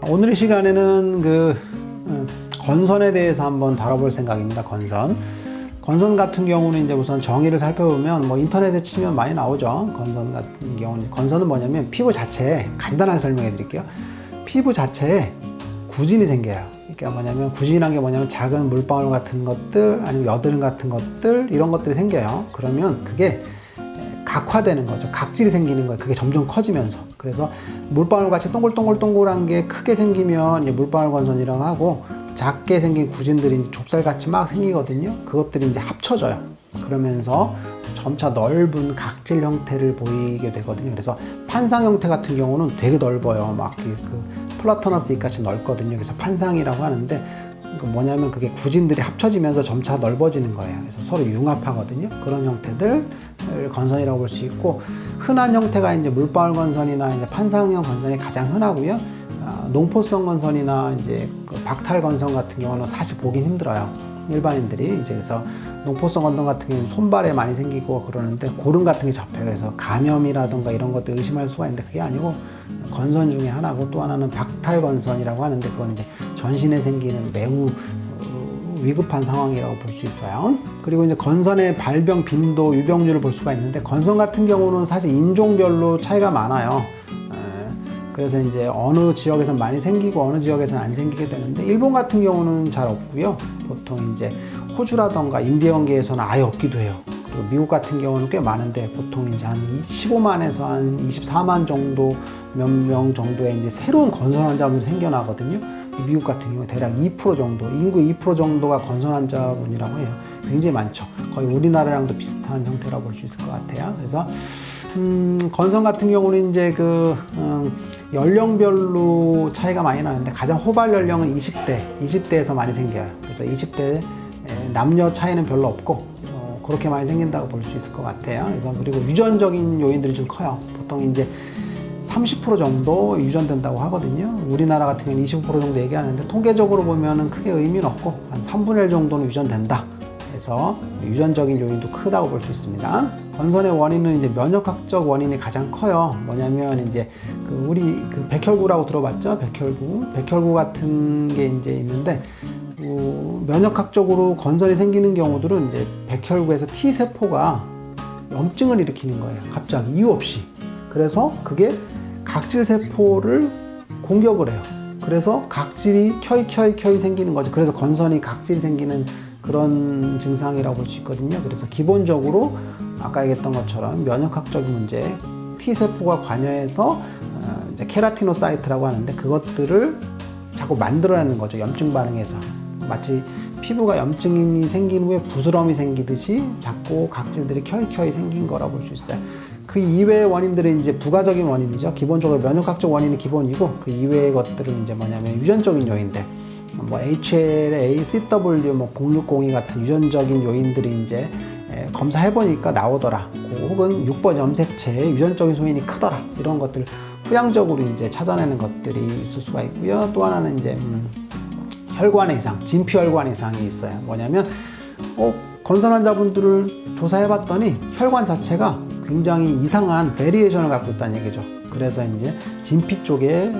오늘 이 시간에는 건선에 대해서 한번 다뤄볼 생각입니다. 건선 같은 경우는 이제 우선 정의를 살펴보면 뭐 인터넷에 치면 많이 나오죠. 건선 같은 경우는 건선은 뭐냐면 피부 자체에 간단하게 설명해 드릴게요. 피부 자체에 구진이 생겨요. 그러니까 뭐냐면 구진이란 게 뭐냐면 작은 물방울 같은 것들 아니면 여드름 같은 것들 이런 것들이 생겨요. 그러면 그게 각화되는 거죠. 각질이 생기는 거예요. 그게 점점 커지면서. 그래서 물방울 같이 동글동글동글한 게 크게 생기면 이제 물방울 건선이라고 하고 작게 생긴 구진들이 이제 좁쌀같이 막 생기거든요. 그것들이 이제 합쳐져요. 그러면서 점차 넓은 각질 형태를 보이게 되거든요. 그래서 판상 형태 같은 경우는 되게 넓어요. 막 플라토너스 잎같이 넓거든요. 그래서 판상이라고 하는데 뭐냐면 그게 구진들이 합쳐지면서 점차 넓어지는 거예요. 그래서 서로 융합하거든요. 그런 형태들 건선이라고 볼 수 있고, 흔한 형태가 이제 물방울 건선이나 이제 판상형 건선이 가장 흔하고요. 농포성 건선이나 이제 박탈 건선 같은 경우는 사실 보긴 힘들어요. 일반인들이 이제 그래서 농포성 건선 같은 경우는 손발에 많이 생기고 그러는데 고름 같은 게 잡혀요. 그래서 감염이라든가 이런 것들 의심할 수가 있는데 그게 아니고 건선 중에 하나고, 또 하나는 박탈 건선이라고 하는데 그건 이제 전신에 생기는 매우 위급한 상황이라고 볼 수 있어요. 그리고 이제 건선의 발병 빈도, 유병률을 볼 수가 있는데 건선 같은 경우는 사실 인종별로 차이가 많아요. 그래서 이제 어느 지역에서는 많이 생기고 어느 지역에서는 안 생기게 되는데, 일본 같은 경우는 잘 없고요. 보통 이제 호주라던가 인디언계에서는 아예 없기도 해요. 그리고 미국 같은 경우는 꽤 많은데 보통 이제 한 15만에서 한 24만 정도, 몇 명 정도의 이제 새로운 건선 환자분이 생겨나거든요. 미국 같은 경우 대략 2% 정도, 인구 2% 정도가 건선 환자분이라고 해요. 굉장히 많죠. 거의 우리나라랑도 비슷한 형태라고 볼 수 있을 것 같아요. 그래서 건선 같은 경우는 이제 연령별로 차이가 많이 나는데 가장 호발 연령은 20대에서 많이 생겨요. 그래서 20대 남녀 차이는 별로 없고 그렇게 많이 생긴다고 볼 수 있을 것 같아요. 그래서 그리고 유전적인 요인들이 좀 커요. 보통 이제 30% 정도 유전된다고 하거든요. 우리나라 같은 경우는 25% 정도 얘기하는데 통계적으로 보면은 크게 의미는 없고 한 3분의 1 정도는 유전된다. 그래서 유전적인 요인도 크다고 볼 수 있습니다. 건선의 원인은 이제 면역학적 원인이 가장 커요. 뭐냐면 이제 우리 백혈구라고 들어봤죠? 백혈구 같은 게 이제 있는데 면역학적으로 건선이 생기는 경우들은 이제 백혈구에서 T 세포가 염증을 일으키는 거예요. 갑자기 이유 없이. 그래서 그게 각질 세포를 공격을 해요. 그래서 각질이 켜이 생기는 거죠. 그래서 건선이 각질이 생기는 그런 증상이라고 볼 수 있거든요. 그래서 기본적으로 아까 얘기했던 것처럼 면역학적인 문제, T세포가 관여해서 이제 케라티노사이트라고 하는데 그것들을 자꾸 만들어내는 거죠. 염증 반응에서. 마치 피부가 염증이 생긴 후에 부스럼이 생기듯이 자꾸 각질들이 켜이 생긴 거라고 볼 수 있어요. 그 이외의 원인들은 이제 부가적인 원인이죠. 기본적으로 면역학적 원인이 기본이고, 그 이외의 것들은 이제 뭐냐면 유전적인 요인들. 뭐 HLA, CW, 뭐 0602 같은 유전적인 요인들이 이제 검사해보니까 나오더라. 혹은 6번 염색체의 유전적인 소인이 크더라. 이런 것들 후양적으로 이제 찾아내는 것들이 있을 수가 있고요. 또 하나는 이제 혈관의 이상, 진피혈관 이상이 있어요. 뭐냐면 건선 환자분들을 조사해봤더니 혈관 자체가 굉장히 이상한 베리에이션을 갖고 있다는 얘기죠. 그래서 이제 진피 쪽에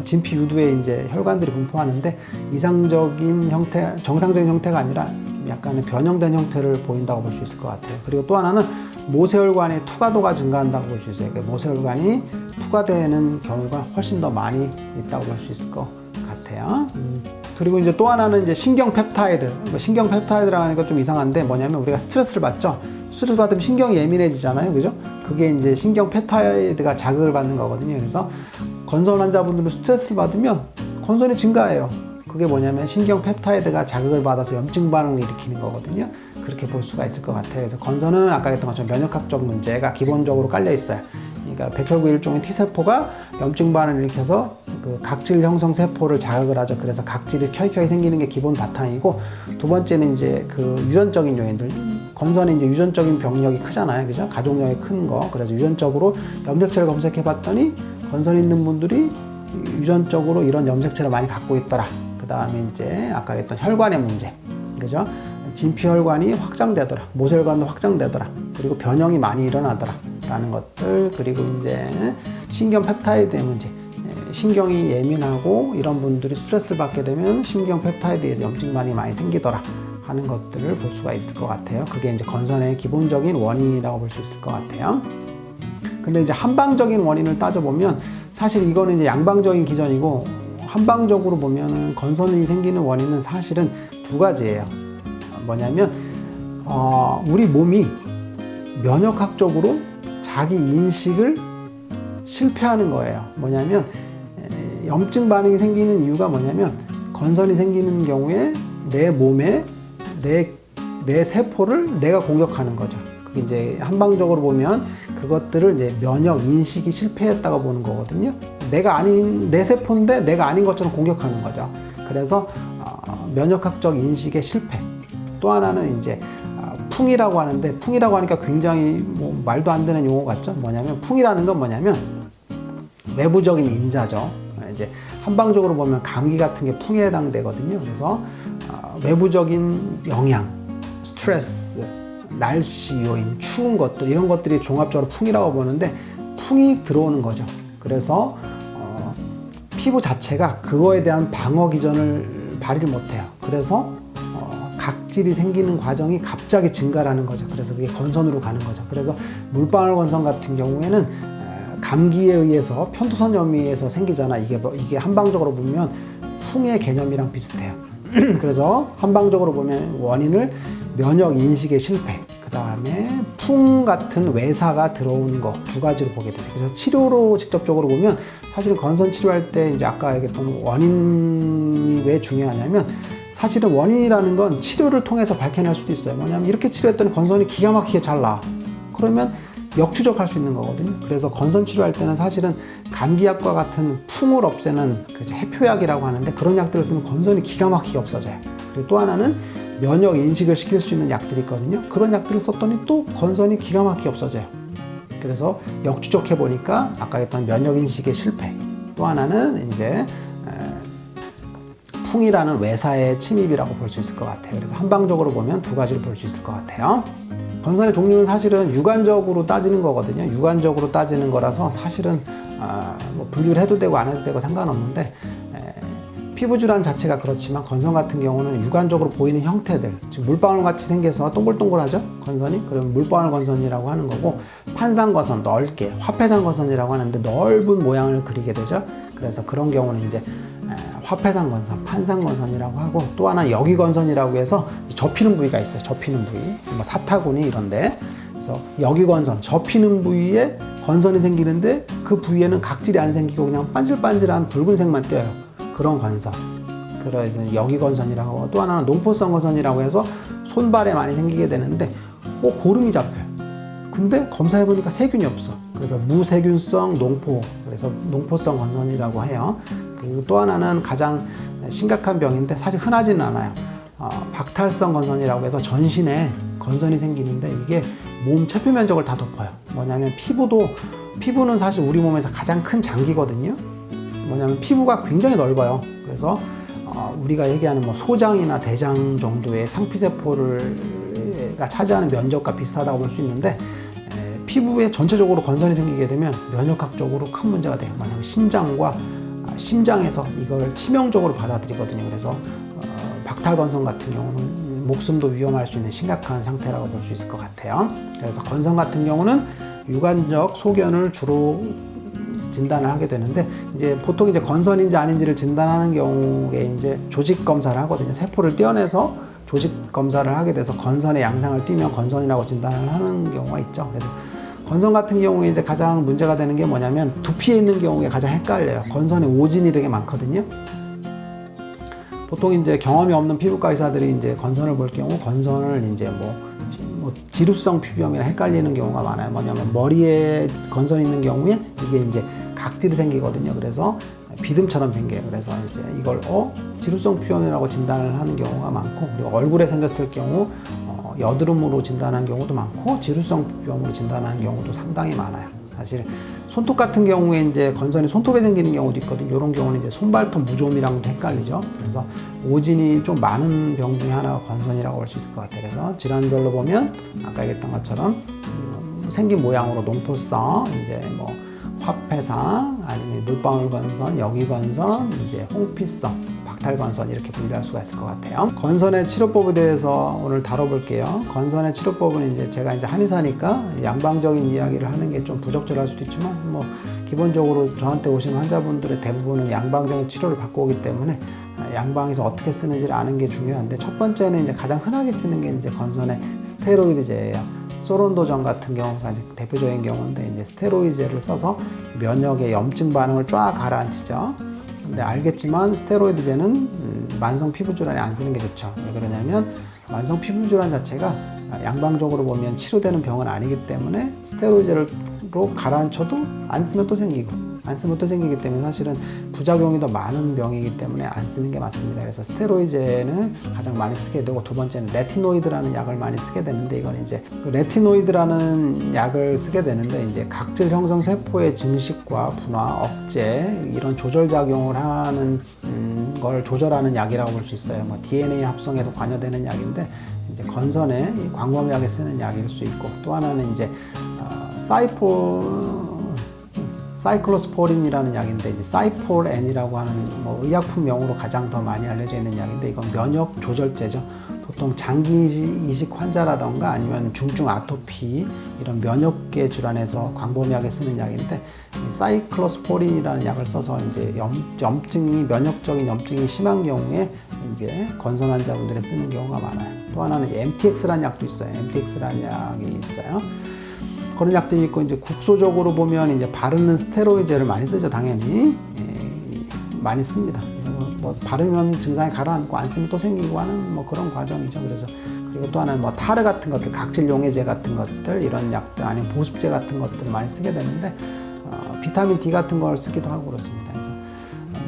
진피 유두에 이제 혈관들이 분포하는데 이상적인 형태, 정상적인 형태가 아니라 약간의 변형된 형태를 보인다고 볼 수 있을 것 같아요. 그리고 또 하나는 모세혈관의 투과도가 증가한다고 볼 수 있어요. 그러니까 모세혈관이 투과되는 경우가 훨씬 더 많이 있다고 볼 수 있을 것 같아요. 그리고 이제 또 하나는 이제 신경 펩타이드. 신경 펩타이드라고 하니까 좀 이상한데 뭐냐면 우리가 스트레스를 받죠. 스트레스 받으면 신경이 예민해지잖아요. 그죠? 그게 이제 신경 펩타이드가 자극을 받는 거거든요. 그래서 건선 환자분들은 스트레스를 받으면 건선이 증가해요. 그게 뭐냐면 신경 펩타이드가 자극을 받아서 염증 반응을 일으키는 거거든요. 그렇게 볼 수가 있을 것 같아요. 그래서 건선은 아까 했던 것처럼 면역학적 문제가 기본적으로 깔려 있어요. 그러니까 백혈구 일종의 T세포가 염증 반응을 일으켜서 그 각질 형성 세포를 자극을 하죠. 그래서 각질이 켜이 생기는 게 기본 바탕이고, 두 번째는 이제 유전적인 요인들. 건선이 이제 유전적인 병력이 크잖아요. 그죠? 가족력이 큰 거. 그래서 유전적으로 염색체를 검색해 봤더니 건선 있는 분들이 유전적으로 이런 염색체를 많이 갖고 있더라. 그 다음에 이제 아까 했던 혈관의 문제. 그죠? 진피혈관이 확장되더라. 모세혈관도 확장되더라. 그리고 변형이 많이 일어나더라. 라는 것들. 그리고 이제 신경 펩타이드의 문제. 신경이 예민하고 이런 분들이 스트레스를 받게 되면 신경 펩타이드에서 염증만이 많이 생기더라 하는 것들을 볼 수가 있을 것 같아요. 그게 이제 건선의 기본적인 원인이라고 볼 수 있을 것 같아요. 근데 이제 한방적인 원인을 따져보면 사실 이거는 이제 양방적인 기전이고, 한방적으로 보면은 건선이 생기는 원인은 사실은 두 가지예요. 뭐냐면 우리 몸이 면역학적으로 자기 인식을 실패하는 거예요. 뭐냐면 염증 반응이 생기는 이유가 뭐냐면, 건선이 생기는 경우에 내 몸에 내 세포를 내가 공격하는 거죠. 그게 이제 한방적으로 보면 그것들을 이제 면역 인식이 실패했다고 보는 거거든요. 내가 아닌 내 세포인데 내가 아닌 것처럼 공격하는 거죠. 그래서 면역학적 인식의 실패. 또 하나는 이제 풍이라고 하는데, 풍이라고 하니까 굉장히 뭐 말도 안 되는 용어 같죠. 뭐냐면 풍이라는 건 뭐냐면 외부적인 인자죠. 이제 한방적으로 보면 감기 같은 게 풍에 해당되거든요. 그래서 외부적인 영향, 스트레스, 날씨 요인, 추운 것들, 이런 것들이 종합적으로 풍이라고 보는데, 풍이 들어오는 거죠. 그래서 피부 자체가 그거에 대한 방어 기전을 발휘를 못해요. 그래서 각질이 생기는 과정이 갑자기 증가하는 거죠. 그래서 그게 건선으로 가는 거죠. 그래서 물방울 건선 같은 경우에는 감기에 의해서, 편도선염에 의해서 생기잖아. 이게 한방적으로 보면 풍의 개념이랑 비슷해요. 그래서 한방적으로 보면 원인을 면역 인식의 실패, 그 다음에 풍 같은 외사가 들어오는 거, 두 가지로 보게 되죠. 그래서 치료로 직접적으로 보면 사실은 건선 치료할 때 이제 아까 얘기했던 원인이 왜 중요하냐면, 사실은 원인이라는 건 치료를 통해서 밝혀낼 수도 있어요. 뭐냐면 이렇게 치료했더니 건선이 기가 막히게 잘 나. 그러면 역추적할 수 있는 거거든요. 그래서 건선 치료할 때는 사실은 감기약과 같은 풍을 없애는 해표약이라고 하는데, 그런 약들을 쓰면 건선이 기가 막히게 없어져요. 그리고 또 하나는 면역 인식을 시킬 수 있는 약들이 있거든요. 그런 약들을 썼더니 또 건선이 기가 막히게 없어져요. 그래서 역추적해 보니까 아까 했던 면역 인식의 실패. 또 하나는 이제 풍이라는 외사의 침입이라고 볼 수 있을 것 같아요. 그래서 한방적으로 보면 두 가지를 볼 수 있을 것 같아요. 건선의 종류는 사실은 유관적으로 따지는 거거든요. 유관적으로 따지는 거라서 사실은 뭐 분류를 해도 되고 안 해도 되고 상관없는데, 피부 질환 자체가 그렇지만 건선 같은 경우는 유관적으로 보이는 형태들, 지금 물방울 같이 생겨서 동글동글하죠, 건선이. 그럼 물방울 건선이라고 하는 거고, 판상 건선, 넓게 화폐상 건선이라고 하는데 넓은 모양을 그리게 되죠. 그래서 그런 경우는 이제 화폐상 건선, 판상 건선이라고 하고, 또 하나 여기 건선이라고 해서 접히는 부위가 있어요. 접히는 부위, 뭐 사타구니 이런데. 그래서 여기 건선, 접히는 부위에 건선이 생기는데 그 부위에는 각질이 안 생기고 그냥 반질반질한 붉은색만 띄어요. 그런 건선. 그래서 여기 건선이라고 하고, 또 하나는 농포성 건선이라고 해서 손발에 많이 생기게 되는데 고름이 잡혀요. 근데 검사해보니까 세균이 없어. 그래서 무세균성 농포, 그래서 농포성 건선이라고 해요. 그리고 또 하나는 가장 심각한 병인데 사실 흔하지는 않아요. 박탈성 건선이라고 해서 전신에 건선이 생기는데 이게 몸 체표 면적을 다 덮어요. 뭐냐면 피부는 사실 우리 몸에서 가장 큰 장기거든요. 뭐냐면 피부가 굉장히 넓어요. 그래서 우리가 얘기하는 뭐 소장이나 대장 정도의 상피세포가 차지하는 면적과 비슷하다고 볼 수 있는데, 피부에 전체적으로 건선이 생기게 되면 면역학적으로 큰 문제가 돼요. 만약 신장과 심장에서 이걸 치명적으로 받아들이거든요. 그래서 박탈건선 같은 경우는 목숨도 위험할 수 있는 심각한 상태라고 볼 수 있을 것 같아요. 그래서 건선 같은 경우는 유관적 소견을 주로 진단을 하게 되는데, 이제 보통 이제 건선인지 아닌지를 진단하는 경우에 이제 조직 검사를 하거든요. 세포를 떼어내서 조직 검사를 하게 돼서 건선의 양상을 띠면 건선이라고 진단을 하는 경우가 있죠. 그래서 건선 같은 경우에 이제 가장 문제가 되는 게 뭐냐면, 두피에 있는 경우에 가장 헷갈려요. 건선에 오진이 되게 많거든요. 보통 이제 경험이 없는 피부과 의사들이 이제 건선을 볼 경우, 건선을 이제 뭐 지루성 피부염이랑 헷갈리는 경우가 많아요. 뭐냐면 머리에 건선이 있는 경우에 이게 이제 각질이 생기거든요. 그래서 비듬처럼 생겨요. 그래서 이제 이걸 지루성 피부염이라고 진단을 하는 경우가 많고, 그리고 얼굴에 생겼을 경우 여드름으로 진단하는 경우도 많고, 지루성 피부염으로 진단하는 경우도 상당히 많아요. 사실 손톱 같은 경우에 이제 건선이 손톱에 생기는 경우도 있거든요. 이런 경우는 이제 손발톱 무좀이랑도 헷갈리죠. 그래서 오진이 좀 많은 병 중에 하나가 건선이라고 볼 수 있을 것 같아요. 그래서 질환별로 보면 아까 얘기했던 것처럼 생긴 모양으로 농포성, 이제 뭐 화폐상, 아니면 물방울 건선, 여기건선, 이제 홍피성, 박탈건선 이렇게 분류할 수가 있을 것 같아요. 건선의 치료법에 대해서 오늘 다뤄볼게요. 건선의 치료법은 이제 제가 이제 한의사니까 양방적인 이야기를 하는 게 좀 부적절할 수도 있지만 뭐 기본적으로 저한테 오신 환자분들의 대부분은 양방적인 치료를 받고 오기 때문에 양방에서 어떻게 쓰는지를 아는 게 중요한데, 첫 번째는 이제 가장 흔하게 쓰는 게 이제 건선의 스테로이드제예요. 소론도전 같은 경우가 이제 대표적인 경우인데, 이제 스테로이드제를 써서 면역의 염증 반응을 쫙 가라앉히죠. 근데 알겠지만 스테로이드제는 만성 피부질환에 안 쓰는 게 좋죠. 왜 그러냐면 만성 피부질환 자체가 양방적으로 보면 치료되는 병은 아니기 때문에 스테로이드제로 가라앉혀도 안 쓰면 또 생기고, 안 쓰면 또 생기기 때문에 사실은 부작용이 더 많은 병이기 때문에 안 쓰는 게 맞습니다. 그래서 스테로이드제는 가장 많이 쓰게 되고, 두 번째는 레티노이드라는 약을 많이 쓰게 되는데, 이건 이제 레티노이드라는 약을 쓰게 되는데 이제 각질 형성 세포의 증식과 분화, 억제 이런 조절 작용을 하는 걸 조절하는 약이라고 볼 수 있어요. 뭐 DNA 합성에도 관여되는 약인데, 이제 건선에 광범위하게 쓰는 약일 수 있고, 또 하나는 이제 사이클로스포린이라는 약인데, 이제 사이폴N이라고 하는 뭐 의약품명으로 가장 더 많이 알려져 있는 약인데, 이건 면역 조절제죠. 보통 장기 이식 환자라던가 아니면 중증 아토피 이런 면역계 질환에서 광범위하게 쓰는 약인데, 사이클로스포린이라는 약을 써서 이제 염증이 면역적인 염증이 심한 경우에 이제 건선 환자분들이 쓰는 경우가 많아요. 또 하나는 MTX라는 약도 있어요. MTX라는 약이 있어요. 그런 약들이 있고, 이제 국소적으로 보면 이제 바르는 스테로이드제를 많이 쓰죠. 당연히 많이 씁니다. 그래서 뭐 바르면 증상이 가라앉고 안 쓰면 또 생기고 하는 뭐 그런 과정이죠. 그래서 그리고 또 하나는 뭐 타르 같은 것들, 각질 용해제 같은 것들, 이런 약들 아니면 보습제 같은 것들을 많이 쓰게 되는데, 비타민 D 같은 걸 쓰기도 하고 그렇습니다. 그래서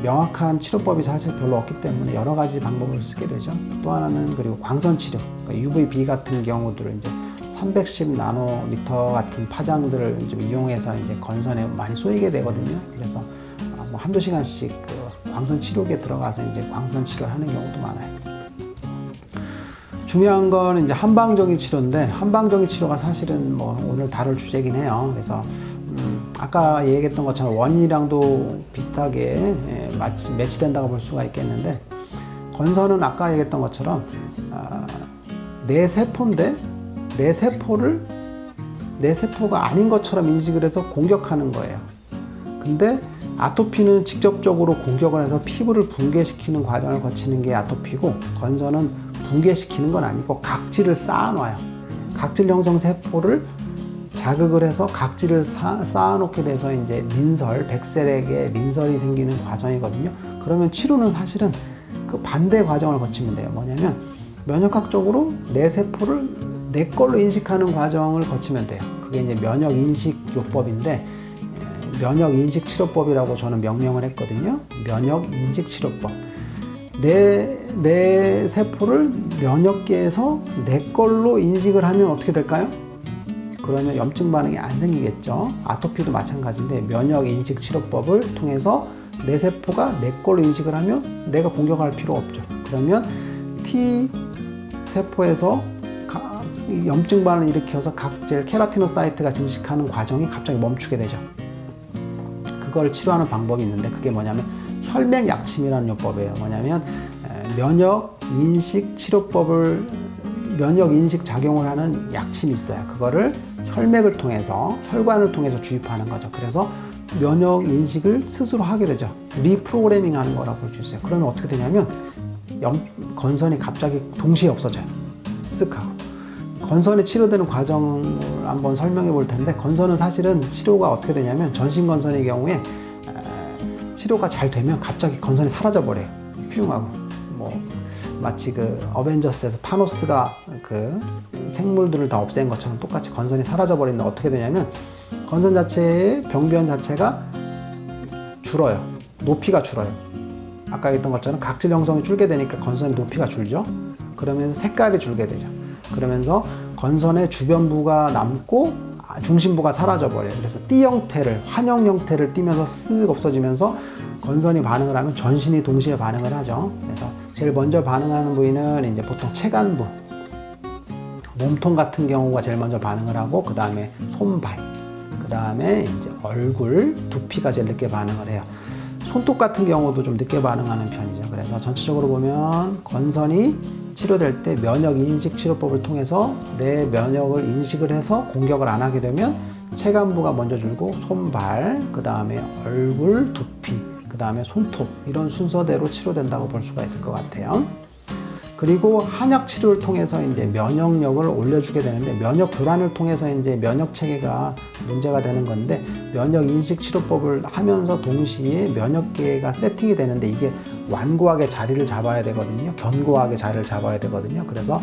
명확한 치료법이 사실 별로 없기 때문에 여러 가지 방법을 쓰게 되죠. 또 하나는 그리고 광선 치료, 그러니까 UVB 같은 경우들을 이제 310 나노미터 같은 파장들을 좀 이용해서 이제 건선에 많이 쏘이게 되거든요. 그래서 뭐 한두 시간씩 그 광선 치료기에 들어가서 이제 광선 치료를 하는 경우도 많아요. 중요한 건 이제 한방적인 치료인데, 한방적인 치료가 사실은 뭐 오늘 다룰 주제긴 해요. 그래서 아까 얘기했던 것처럼 원인이랑도 비슷하게 매치된다고 볼 수가 있겠는데, 건선은 아까 얘기했던 것처럼 내 세포인데 내 세포가 아닌 것처럼 인식을 해서 공격하는 거예요. 근데 아토피는 직접적으로 공격을 해서 피부를 붕괴시키는 과정을 거치는 게 아토피고, 건선은 붕괴시키는 건 아니고 각질을 쌓아놔요. 각질 형성 세포를 자극을 해서 각질을 쌓아놓게 돼서 이제 민설, 백셀에게 민설이 생기는 과정이거든요. 그러면 치료는 사실은 그 반대 과정을 거치면 돼요. 뭐냐면 면역학적으로 내 세포를 내 걸로 인식하는 과정을 거치면 돼요. 그게 이제 면역인식요법인데, 면역인식치료법이라고 저는 명명을 했거든요. 면역인식치료법. 내 세포를 면역계에서 내 걸로 인식을 하면 어떻게 될까요? 그러면 염증 반응이 안 생기겠죠. 아토피도 마찬가지인데, 면역인식치료법을 통해서 내 세포가 내 걸로 인식을 하면 내가 공격할 필요 없죠. 그러면 T 세포에서 염증 반응을 일으켜서 각질 케라티노사이트가 증식하는 과정이 갑자기 멈추게 되죠. 그걸 치료하는 방법이 있는데, 그게 뭐냐면 혈맥약침이라는 요법이에요. 뭐냐면 면역인식 치료법을, 면역인식 작용을 하는 약침이 있어요. 그거를 혈맥을 통해서, 혈관을 통해서 주입하는 거죠. 그래서 면역인식을 스스로 하게 되죠. 리프로그래밍 하는 거라고 볼 수 있어요. 그러면 어떻게 되냐면 건선이 갑자기 동시에 없어져요. 쓱 하고. 건선이 치료되는 과정을 한번 설명해 볼 텐데, 건선은 사실은 치료가 어떻게 되냐면, 전신건선의 경우에 치료가 잘 되면 갑자기 건선이 사라져 버려요. 휘웅하고. 뭐 마치 그 어벤져스에서 타노스가 그 생물들을 다 없앤 것처럼 똑같이 건선이 사라져 버리는데, 어떻게 되냐면 건선 자체의 병변 자체가 줄어요. 높이가 줄어요. 아까 얘기했던 것처럼 각질 형성이 줄게 되니까 건선의 높이가 줄죠. 그러면서 색깔이 줄게 되죠. 그러면서 건선의 주변부가 남고 중심부가 사라져 버려요. 그래서 띠 형태를, 환영 형태를 띠면서 쓱 없어지면서 건선이 반응을 하면 전신이 동시에 반응을 하죠. 그래서 제일 먼저 반응하는 부위는 이제 보통 체간부, 몸통 같은 경우가 제일 먼저 반응을 하고, 그 다음에 손발, 그 다음에 이제 얼굴, 두피가 제일 늦게 반응을 해요. 손톱 같은 경우도 좀 늦게 반응하는 편이죠. 그래서 전체적으로 보면 건선이 치료될 때 면역 인식 치료법을 통해서 내 면역을 인식을 해서 공격을 안 하게 되면 체간부가 먼저 줄고 손발, 그 다음에 얼굴, 두피, 그 다음에 손톱, 이런 순서대로 치료된다고 볼 수가 있을 것 같아요. 그리고 한약 치료를 통해서 이제 면역력을 올려주게 되는데, 면역 교란을 통해서 이제 면역 체계가 문제가 되는 건데, 면역 인식 치료법을 하면서 동시에 면역계가 세팅이 되는데, 이게 완고하게 자리를 잡아야 되거든요. 견고하게 자리를 잡아야 되거든요. 그래서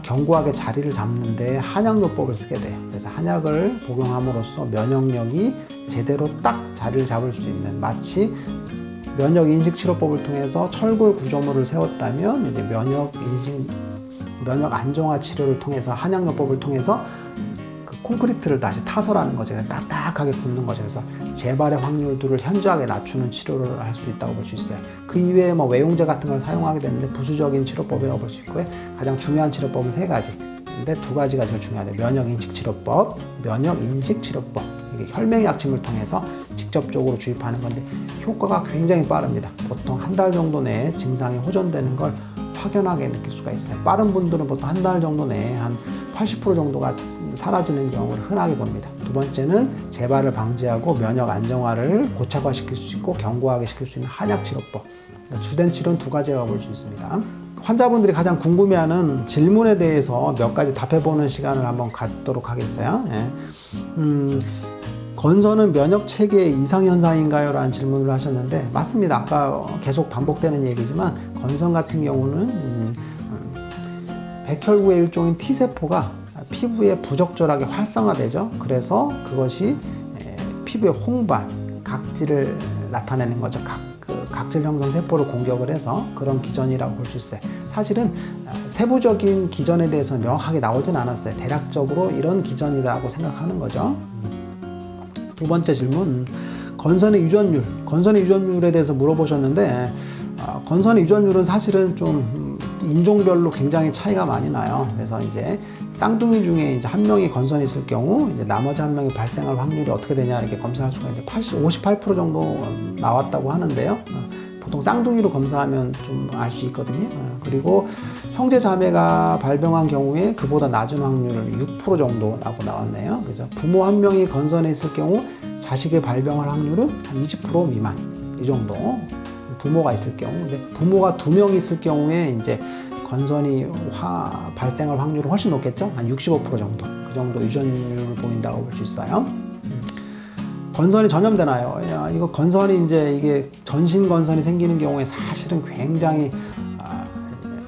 견고하게 자리를 잡는데 한약요법을 쓰게 돼요. 그래서 한약을 복용함으로써 면역력이 제대로 딱 자리를 잡을 수 있는, 마치 면역 인식 치료법을 통해서 철골 구조물을 세웠다면 이제 면역 안정화 치료를 통해서, 한약요법을 통해서 그 콘크리트를 다시 타설하는 거죠. 딱딱하게 굳는 거죠. 그래서 재발의 확률들을 현저하게 낮추는 치료를 할 수 있다고 볼 수 있어요. 그 이외에 뭐 외용제 같은 걸 사용하게 되는데 부수적인 치료법이라고 볼 수 있고요. 가장 중요한 치료법은 3가지. 근데 2가지가 제일 중요하죠. 면역 인식 치료법, 면역 인식 치료법. 이게 혈맹 약침을 통해서 직접적으로 주입하는 건데 효과가 굉장히 빠릅니다. 보통 한 달 정도 내에 증상이 호전되는 걸 확연하게 느낄 수가 있어요. 빠른 분들은 보통 한 달 정도 내에 한 80% 정도가 사라지는 경우를 흔하게 봅니다. 2번째는 재발을 방지하고 면역 안정화를 고착화시킬 수 있고 견고하게 시킬 수 있는 한약 치료법. 주된 치료는 2가지라고 볼 수 있습니다. 환자분들이 가장 궁금해하는 질문에 대해서 몇 가지 답해보는 시간을 한번 갖도록 하겠어요. 건선은 면역 체계 이상 현상인가요? 라는 질문을 하셨는데, 맞습니다. 아까 계속 반복되는 얘기지만 건선 같은 경우는 백혈구의 일종인 T세포가 피부에 부적절하게 활성화되죠. 그래서 그것이 피부의 홍반, 각질을 나타내는 거죠. 각질 형성 세포를 공격을 해서 그런 기전이라고 볼 수 있어요. 사실은 세부적인 기전에 대해서 명확하게 나오진 않았어요. 대략적으로 이런 기전이라고 생각하는 거죠. 2번째 질문, 건선의 유전율. 건선의 유전율에 대해서 물어보셨는데, 건선의 유전율은 사실은 좀 인종별로 굉장히 차이가 많이 나요. 그래서 이제 쌍둥이 중에 이제 한 명이 건선이 있을 경우 이제 나머지 한 명이 발생할 확률이 어떻게 되냐 이렇게 검사할 수가 있는데 58% 정도 나왔다고 하는데요. 보통 쌍둥이로 검사하면 좀 알 수 있거든요. 그리고 형제 자매가 발병한 경우에 그보다 낮은 확률을 6% 정도라고 나왔네요. 그래서 부모 한 명이 건선에 있을 경우 자식의 발병할 확률은 한 20% 미만 이 정도. 부모가 있을 경우, 근데 부모가 2명이 있을 경우에 이제 건선이 발생할 확률은 훨씬 높겠죠? 한 65% 정도. 그 정도 유전율을 보인다고 볼 수 있어요. 건선이 전염되나요? 이거 건선이 이제 이게 전신 건선이 생기는 경우에 사실은 굉장히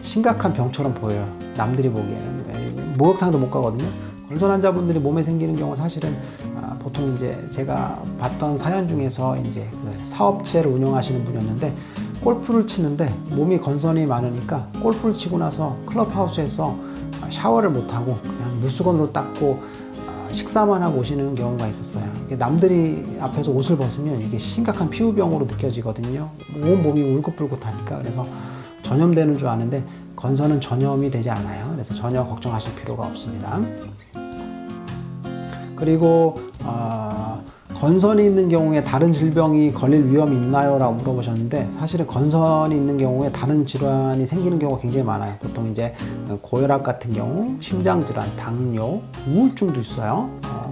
심각한 병처럼 보여요. 남들이 보기에는. 목욕탕도 못 가거든요. 건선 환자분들이 몸에 생기는 경우 사실은 보통 이제 제가 봤던 사연 중에서 이제 그 사업체를 운영하시는 분이었는데 골프를 치는데 몸이 건선이 많으니까 골프를 치고 나서 클럽하우스에서 샤워를 못 하고 그냥 물수건으로 닦고 식사만 하고 오시는 경우가 있었어요. 남들이 앞에서 옷을 벗으면 이게 심각한 피부병으로 느껴지거든요. 온 몸이 울긋불긋하니까. 그래서 전염되는 줄 아는데 건선은 전염이 되지 않아요. 그래서 전혀 걱정하실 필요가 없습니다. 그리고 건선이 있는 경우에 다른 질병이 걸릴 위험이 있나요? 라고 물어보셨는데, 사실은 건선이 있는 경우에 다른 질환이 생기는 경우가 굉장히 많아요. 보통 이제 고혈압 같은 경우, 심장질환, 당뇨, 우울증도 있어요.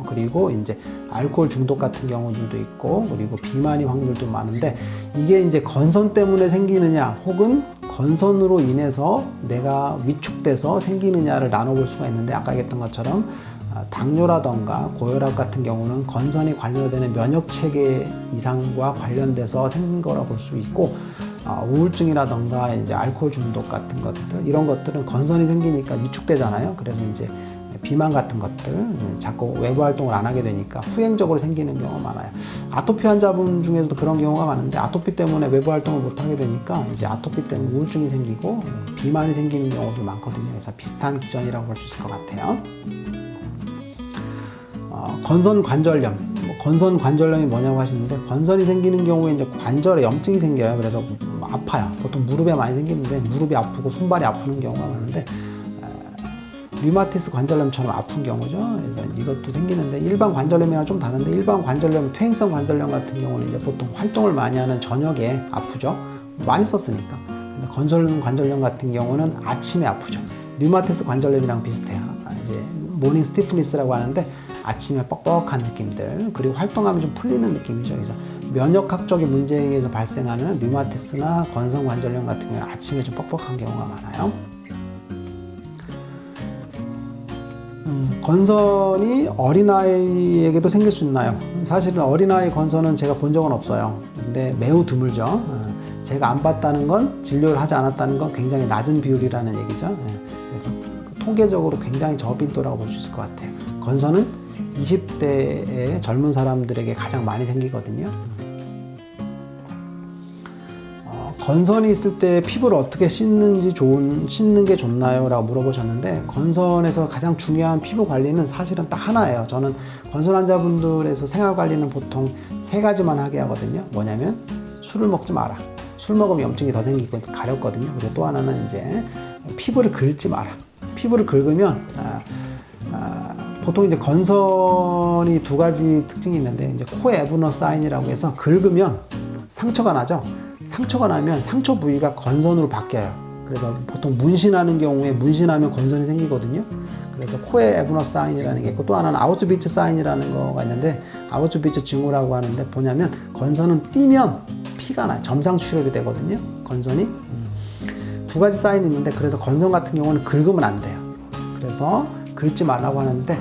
그리고 이제 알코올 중독 같은 경우들도 있고, 그리고 비만이 확률도 많은데, 이게 이제 건선 때문에 생기느냐 혹은 건선으로 인해서 내가 위축돼서 생기느냐를 나눠볼 수가 있는데, 아까 얘기했던 것처럼 당뇨라던가 고혈압 같은 경우는 건선이 관련되는 면역체계 이상과 관련돼서 생긴 거라 볼 수 있고, 우울증이라던가 이제 알코올 중독 같은 것들, 이런 것들은 건선이 생기니까 위축되잖아요. 그래서 이제 비만 같은 것들, 자꾸 외부 활동을 안 하게 되니까 후행적으로 생기는 경우가 많아요. 아토피 환자분 중에서도 그런 경우가 많은데, 아토피 때문에 외부 활동을 못 하게 되니까 이제 아토피 때문에 우울증이 생기고 비만이 생기는 경우도 많거든요. 그래서 비슷한 기전이라고 볼 수 있을 것 같아요. 건선 관절염. 건선 관절염이 뭐냐고 하시는데, 건선이 생기는 경우에 이제 관절에 염증이 생겨요. 그래서 아파요. 보통 무릎에 많이 생기는데 무릎이 아프고 손발이 아프는 경우가 많은데, 류마티스 관절염처럼 아픈 경우죠. 그래서 이것도 생기는데 일반 관절염이랑 좀 다른데 일반 관절염, 퇴행성 관절염 같은 경우는 이제 보통 활동을 많이 하는 저녁에 아프죠. 많이 썼으니까. 근데 건설 관절염 같은 경우는 아침에 아프죠. 류마티스 관절염이랑 비슷해요. 이제 모닝 스티프니스라고 하는데 아침에 뻑뻑한 느낌들 그리고 활동하면 좀 풀리는 느낌이죠. 그래서 면역학적인 문제에 의해서 발생하는 류마티스나 건성 관절염 같은 경우는 아침에 좀 뻑뻑한 경우가 많아요. 건선이 어린아이에게도 생길 수 있나요? 사실은 어린아이 건선은 제가 본 적은 없어요. 근데 매우 드물죠. 제가 안 봤다는 건 진료를 하지 않았다는 건 굉장히 낮은 비율이라는 얘기죠. 그래서 통계적으로 굉장히 저빈도라고 볼 수 있을 것 같아요. 건선은 20대의 젊은 사람들에게 가장 많이 생기거든요. 건선이 있을 때 피부를 어떻게 씻는 게 좋나요? 라고 물어보셨는데 건선에서 가장 중요한 피부 관리는 사실은 딱 하나예요. 저는 건선 환자분들에서 생활 관리는 보통 3가지만 하게 하거든요. 뭐냐면 술을 먹지 마라. 술 먹으면 염증이 더 생기고 가렵거든요. 그리고 또 하나는 이제 피부를 긁지 마라. 피부를 긁으면 보통 이제 건선이 2가지 특징이 있는데 이제 코에 에브너 사인이라고 해서 긁으면 상처가 나죠. 상처가 나면 상처 부위가 건선으로 바뀌어요. 그래서 보통 문신하는 경우에 문신하면 건선이 생기거든요. 그래서 코에 에브너 사인이라는 게 있고 또 하나는 아우슈비츠 사인이라는 거가 있는데 아우슈비츠 징후라고 하는데 뭐냐면 건선은 띄면 피가 나요. 점상 출혈이 되거든요. 건선이 2가지 사인이 있는데 그래서 건선 같은 경우는 긁으면 안 돼요. 그래서 긁지 말라고 하는데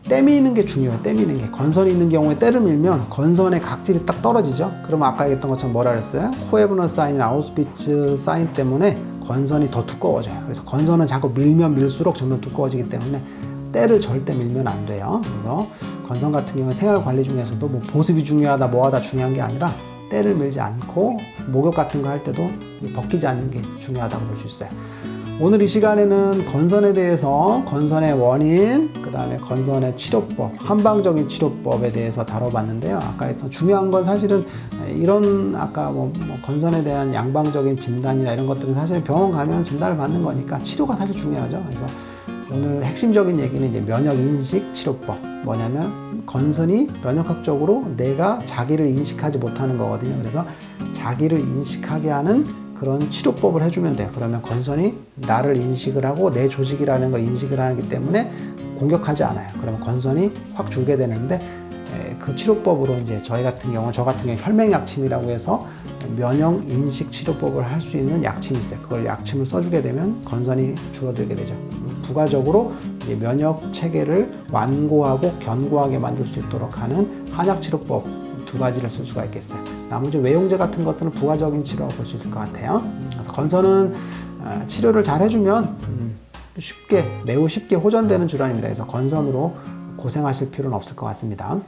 때미는 게 중요해요. 때미는 게. 건선이 있는 경우에 때를 밀면 건선의 각질이 딱 떨어지죠. 그러면 아까 얘기했던 것처럼 뭐라 그랬어요? 코에브너 사인이나 아우슈비츠 사인 때문에 건선이 더 두꺼워져요. 그래서 건선은 자꾸 밀면 밀수록 점점 두꺼워지기 때문에 때를 절대 밀면 안 돼요. 그래서 건선 같은 경우에 생활 관리 중에서도 뭐 보습이 중요하다 뭐하다 중요한 게 아니라 때를 밀지 않고 목욕 같은 거 할 때도 벗기지 않는 게 중요하다고 볼 수 있어요. 오늘 이 시간에는 건선에 대해서 건선의 원인, 그 다음에 건선의 치료법, 한방적인 치료법에 대해서 다뤄봤는데요. 아까 했던 중요한 건 사실은 이런 아까 뭐 건선에 대한 양방적인 진단이나 이런 것들은 사실 병원 가면 진단을 받는 거니까 치료가 사실 중요하죠. 그래서 오늘 핵심적인 얘기는 이제 면역인식 치료법. 뭐냐면 건선이 면역학적으로 내가 자기를 인식하지 못하는 거거든요. 그래서 자기를 인식하게 하는 그런 치료법을 해주면 돼요. 그러면 건선이 나를 인식을 하고 내 조직이라는 걸 인식을 하기 때문에 공격하지 않아요. 그러면 건선이 확 줄게 되는데 그 치료법으로 이제 저 같은 경우 혈맹약침이라고 해서 면역 인식 치료법을 할 수 있는 약침이 있어요. 그걸 약침을 써주게 되면 건선이 줄어들게 되죠. 부가적으로 이제 면역 체계를 완고하고 견고하게 만들 수 있도록 하는 한약 치료법 2가지를 쓸 수가 있겠어요. 나머지 외용제 같은 것들은 부가적인 치료라고 볼 수 있을 것 같아요. 그래서 건선은 치료를 잘 해주면 매우 쉽게 호전되는 질환입니다. 그래서 건선으로 고생하실 필요는 없을 것 같습니다.